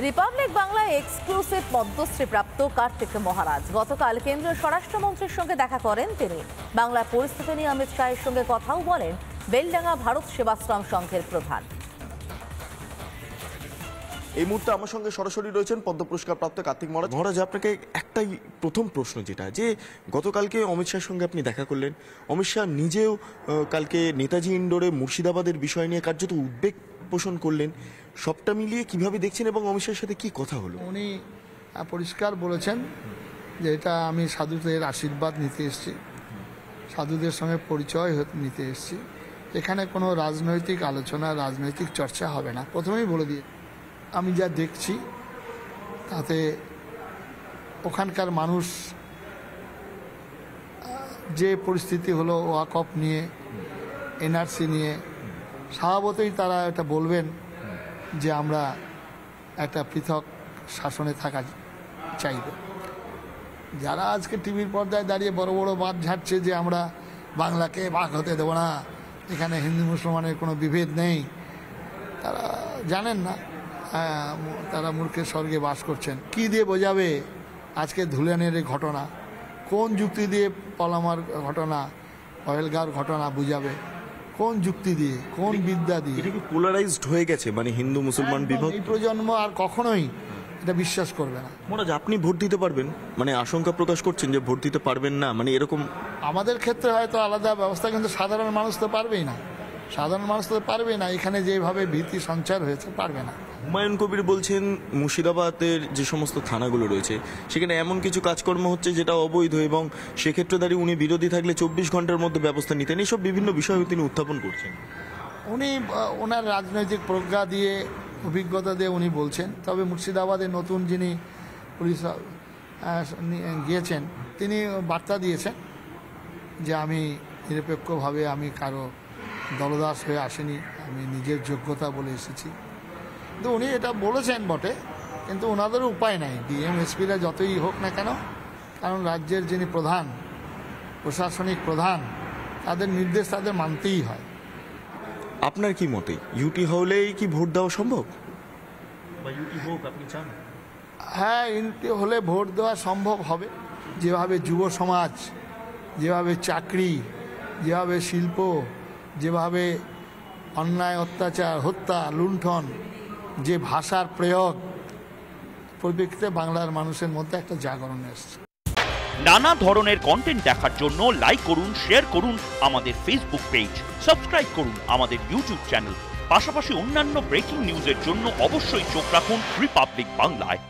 Republic বাংলায় exclusive Padmashri প্রাপ্ত কার্তিক মহারাজ গতকাল কেন্দ্রীয় স্বরাষ্ট্রমন্ত্রীর সঙ্গে দেখা করেন। তিনি বাংলার পরিস্থিতি নিয়ে অমিত শাহের সঙ্গে কথাও বলেন বেলডাঙ্গা ভারত সেবাশ্রম সংঘের প্রধান। এই মুহূর্তে আমার সঙ্গে সরাসরি রয়েছেন পদ্ম পুরস্কার প্রাপ্ত কার্তিক মহারাজ। মহারাজ, আপনাকে একটাই প্রথম প্রশ্ন, যেটা যে গতকালকে অমিত শাহের সঙ্গে আপনি দেখা করলেন। অমিত শাহ নিজেও কালকে নেতাজি ইন্ডোরে মুর্শিদাবাদের বিষয় নিয়ে কার্যত উদ্বেগ পোষণ করলেন। সবটা মিলিয়ে কিভাবে দেখছেন এবং অমিত শাহের সাথে কি কথা হলো? উনি পরিষ্কার বলেছেন যে এটা আমি সাধুদের আশীর্বাদ নিতে এসেছি, সাধুদের সঙ্গে পরিচয় নিতে এসেছি, এখানে কোনো রাজনৈতিক আলোচনা, রাজনৈতিক চর্চা হবে না। প্রথমেই বলে দিয়ে আমি যা দেখছি তাতে ওখানকার মানুষ যে পরিস্থিতি হলো ওয়াকফ নিয়ে, এনআরসি নিয়ে, স্বভাবতই তারা এটা বলবেন যে আমরা একটা পৃথক শাসনে থাকা চাইব। যারা আজকে টিভির পর্দায় দাঁড়িয়ে বড় বড় বাদ ঝাড়ছে যে আমরা বাংলাকে ভাগ হতে দেবো না, এখানে হিন্দু মুসলমানের কোনো বিভেদ নেই, তারা জানেন না, তারা মূর্খের স্বর্গে বাস করছেন। কি দিয়ে বোঝাবে আজকে ধুলিয়ানের এই ঘটনা? কোন যুক্তি দিয়ে পলামার ঘটনা, পহেলগাঁওর ঘটনা বুঝাবে? কোন যুক্তি দিয়ে, কোন বিদ্যা দিয়ে? এটা কি পোলারাইজড হয়ে গেছে, মানে হিন্দু মুসলমান বিভক্ত? এই প্রজন্ম আর কখনোই এটা বিশ্বাস করবে না। মহারাজ, আপনি ভোট দিতে পারবেন, মানে আশঙ্কা প্রকাশ করছেন যে ভোট দিতে পারবেন না, মানে এরকম? আমাদের ক্ষেত্রে হয়তো আলাদা ব্যবস্থা, কিন্তু সাধারণ মানুষ তো পারবেই না, সাধারণ মানুষ তো পারবে না। এখানে যেভাবে ভীতি সঞ্চার হয়েছে, পারবে না। হুমায়ুন কবির বলছেন মুর্শিদাবাদের যে সমস্ত থানাগুলো রয়েছে সেখানে এমন কিছু কাজকর্ম হচ্ছে যেটা অবৈধ, এবং সেক্ষেত্রে দাঁড়িয়ে উনি বিরোধী থাকলে 24 ঘন্টার মধ্যে ব্যবস্থা নিতেন। এইসব বিভিন্ন বিষয় তিনি উত্থাপন করছেন। উনি ওনার রাজনৈতিক প্রজ্ঞা দিয়ে, অভিজ্ঞতা দিয়ে উনি বলছেন। তবে মুর্শিদাবাদে নতুন যিনি পুলিশ গিয়েছেন, তিনি বার্তা দিয়েছেন যে আমি নিরপেক্ষভাবে, আমি কারো দলদাস হয়ে আসেনি, আমি নিজের যোগ্যতা বলে এসেছি। কিন্তু উনি এটা বলেছেন বটে, কিন্তু ওনাদেরও উপায় নাই। ডিএম এসপিরা যতই হোক না কেন, কারণ রাজ্যের যিনি প্রধান, প্রশাসনিক প্রধান, তাদের নির্দেশ তাদের মানতেই হয়। আপনার কি মতে ইউটি হলেই কি ভোট দেওয়া সম্ভব, বা ইউটি হোক আপনি চান? হ্যাঁ, ইউটি হলে ভোট দেওয়া সম্ভব হবে। যেভাবে যুব সমাজ, যেভাবে চাকরি, যেভাবে শিল্প, যেভাবে অন্যায়, অত্যাচার, হত্যা, লুণ্ঠন, যে ভাষার প্রয়োগ, পরিপ্রেক্ষিতে বাংলার মানুষের মধ্যে একটা জাগরণ এসছে। নানা ধরনের কন্টেন্ট দেখার জন্য লাইক করুন, শেয়ার করুন আমাদের ফেসবুক পেজ, সাবস্ক্রাইব করুন আমাদের ইউটিউব চ্যানেল। পাশাপাশি অন্যান্য ব্রেকিং নিউজের জন্য অবশ্যই চোখ রাখুন রিপাবলিক বাংলায়।